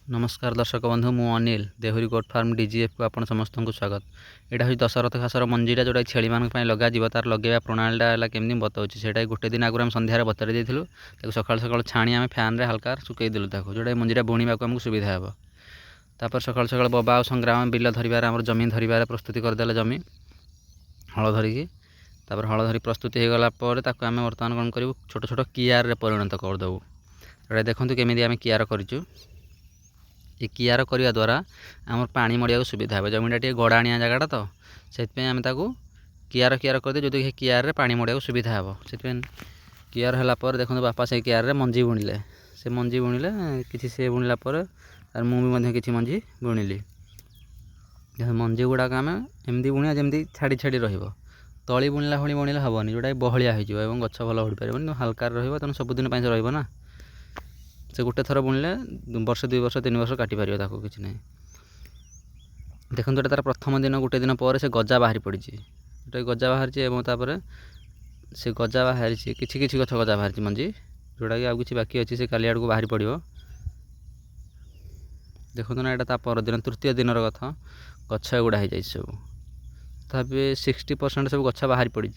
नमस्कार दर्शक बंधु मु अनिल देहुरी गोट फार्म डीजीएफ को आपन समस्त को स्वागत। यहाँ हूँ दशरथ घासर मंजीटा जोटा छेली मान लगे तार लगे प्रणालीटा केमी बताऊँगी से गोटे दिन आगुरी आम सन्धार बतरी देलु सका सका छाणी आम फैन रे हल्का सुकई देलु जोटा मंजीटा बुणवा को आमको सुविधा हे। तापर सका सका बबा और संग्राम बिल धरबार आम जमी धरबार प्रस्तुति करदे जमी हल धरिकी हल धरी प्रस्तुति हो गलापर आम बर्तमान कौन करूँ छोट छोट कियार परिणत करदेबू। जोटा देखूँ केमी आम कियार करूँ ये कियार करने द्वारा आम पानी मड़िया सुविधा है। जमीटा टे गड़ाणिया जगटा तो से आम कियार कियार करदे जो कियार पानी मड़िया सुविधा हे। से कियार है देखो बापा से कियार मंजी बुणिले से मंजी बुणिले कि से बुणिला मुझे किसी मंजी बुणिली मंजी गुड़ाक आम एमती बुणिया जमी छाड़ी छाड़ी रही बुणिला भाई बुणिले हेनी जोटा बहलिया हो गछ भल बढ़ी पार हल्का रहा सबुदिन रहा से गोटे थर बुणिले वर्ष 2 वर्ष 3 वर्ष काटी पार कि ना। देखो ये तार प्रथम दिन गोटे दिन पर से गजा बाहरी पड़ी गोटे गजा बाहरी से गजा बाहरी किसी किसी गछ गजा बाहरी मंजी जोटा कि आगे बाकी अच्छी से काली आड़ बाहरी पड़ो। देखो ना यहाँ परदिन तृतीय दिन कथा गछ गुड़ा हो जाए सब तथापि 60% सब गछ बाहरी पड़ी